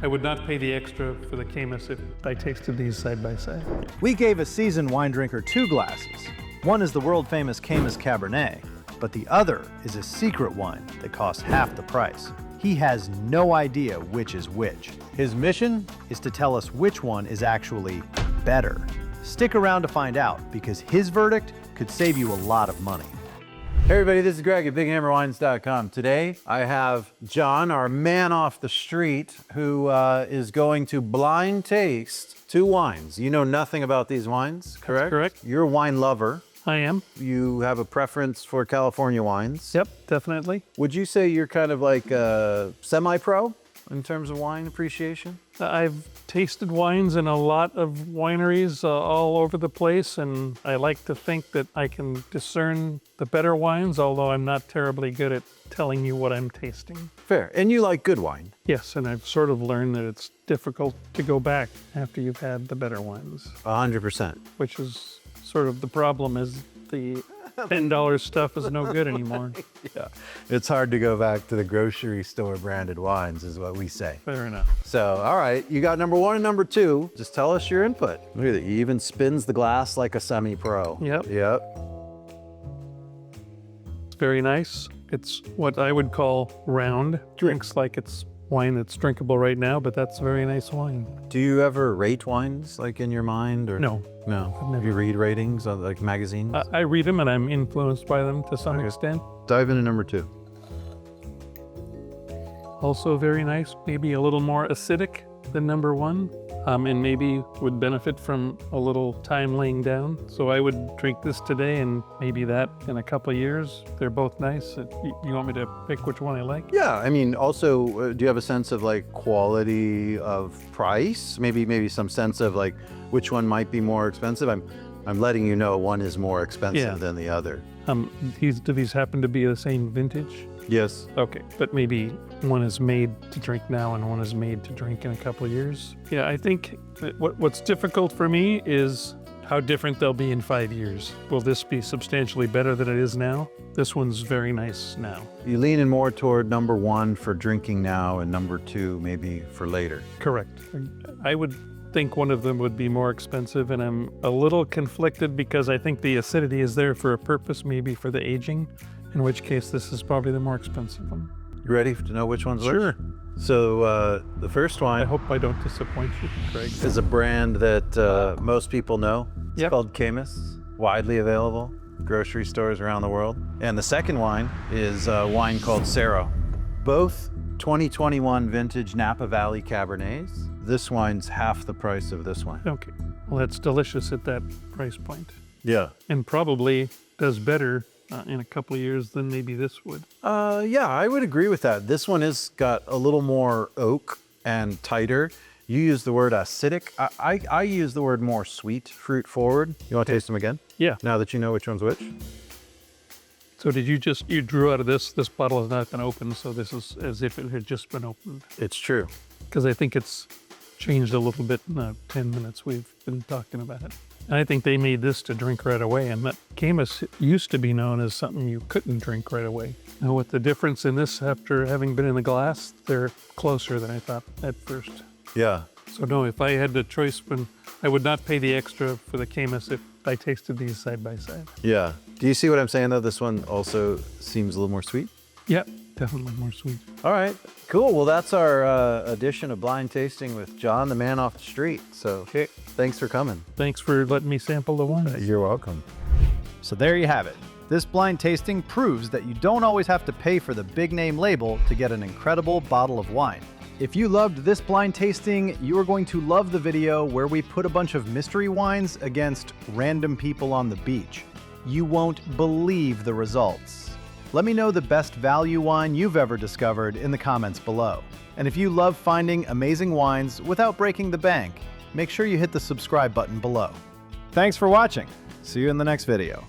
I would not pay the extra for the Caymus if I tasted these side by side. We gave a seasoned wine drinker 2 glasses. One is the world-famous Caymus Cabernet, but the other is a secret wine that costs half the price. He has no idea which is which. His mission is to tell us which one is actually better. Stick around to find out, because his verdict could save you a lot of money. Hey everybody, this is Greg at BigHammerWines.com. Today I have John, our man off the street, who is going to blind taste 2 wines. You know nothing about these wines, correct? That's correct. You're a wine lover. I am. You have a preference for California wines. Yep, definitely. Would you say you're kind of like a semi-pro in terms of wine appreciation? I've tasted wines in a lot of wineries all over the place, and I like to think that I can discern the better wines, although I'm not terribly good at telling you what I'm tasting. Fair. And you like good wine. Yes, and I've sort of learned that it's difficult to go back after you've had the better wines. 100%. Which is sort of the problem, is the $10 stuff is no good anymore. Yeah, it's hard to go back to the grocery store branded wines is what we say. Fair enough. So, all right, you got number 1 and number 2. Just tell us your input. Look at it, he even spins the glass like a semi-pro. Yep. Yep. It's very nice. It's what I would call round. Drinks like it's wine that's drinkable right now, but that's very nice wine. Do you ever rate wines like in your mind? Or No. No. I've never. You read ratings on like magazines? I read them and I'm influenced by them to some extent. Dive into number 2. Also very nice, maybe a little more acidic than number 1, and maybe would benefit from a little time laying down. So I would drink this today and maybe that in a couple of years. They're both nice. You want me to pick which one I like? Yeah, I mean, also, do you have a sense of like quality of price? Maybe some sense of like which one might be more expensive? I'm letting you know one is more expensive than the other. Do these happen to be the same vintage? Yes. Okay, but maybe one is made to drink now and one is made to drink in a couple of years. Yeah, I think that what's difficult for me is how different they'll be in 5 years. Will this be substantially better than it is now? This one's very nice now. You leaning more toward number 1 for drinking now and number 2 maybe for later. Correct. I would think one of them would be more expensive, and I'm a little conflicted because I think the acidity is there for a purpose, maybe for the aging, in which case this is probably the more expensive one. You ready to know which one's which? Sure. So the first I wine hope I don't disappoint you, Craig. is a brand that most people know. It's Yep. called Caymus, widely available, grocery stores around the world. And the second wine is a wine called Cerro. Both 2021 vintage Napa Valley Cabernets. This wine's half the price of this wine. Okay. Well, that's delicious at that price point. Yeah. And probably does better in a couple of years than maybe this would. Yeah, I would agree with that. This one has got a little more oak and tighter. You use the word acidic. I use the word more sweet, fruit forward. You want to taste them again? Yeah. Now that you know which one's which? So did you drew out of this bottle has not been opened, so this is as if it had just been opened. It's true. Because I think it's changed a little bit in the 10 minutes we've been talking about it. And I think they made this to drink right away, and that Caymus used to be known as something you couldn't drink right away. Now with the difference in this after having been in the glass, they're closer than I thought at first. Yeah. So no, if I had the choice, I would not pay the extra for the Caymus if I tasted these side by side. Yeah. Do you see what I'm saying though? This one also seems a little more sweet. Yep, definitely more sweet. All right, cool. Well, that's our edition of Blind Tasting with John, the man off the street. So thanks for coming. Thanks for letting me sample the wines. You're welcome. So there you have it. This blind tasting proves that you don't always have to pay for the big name label to get an incredible bottle of wine. If you loved this blind tasting, you are going to love the video where we put a bunch of mystery wines against random people on the beach. You won't believe the results. Let me know the best value wine you've ever discovered in the comments below. And if you love finding amazing wines without breaking the bank, make sure you hit the subscribe button below. Thanks for watching. See you in the next video.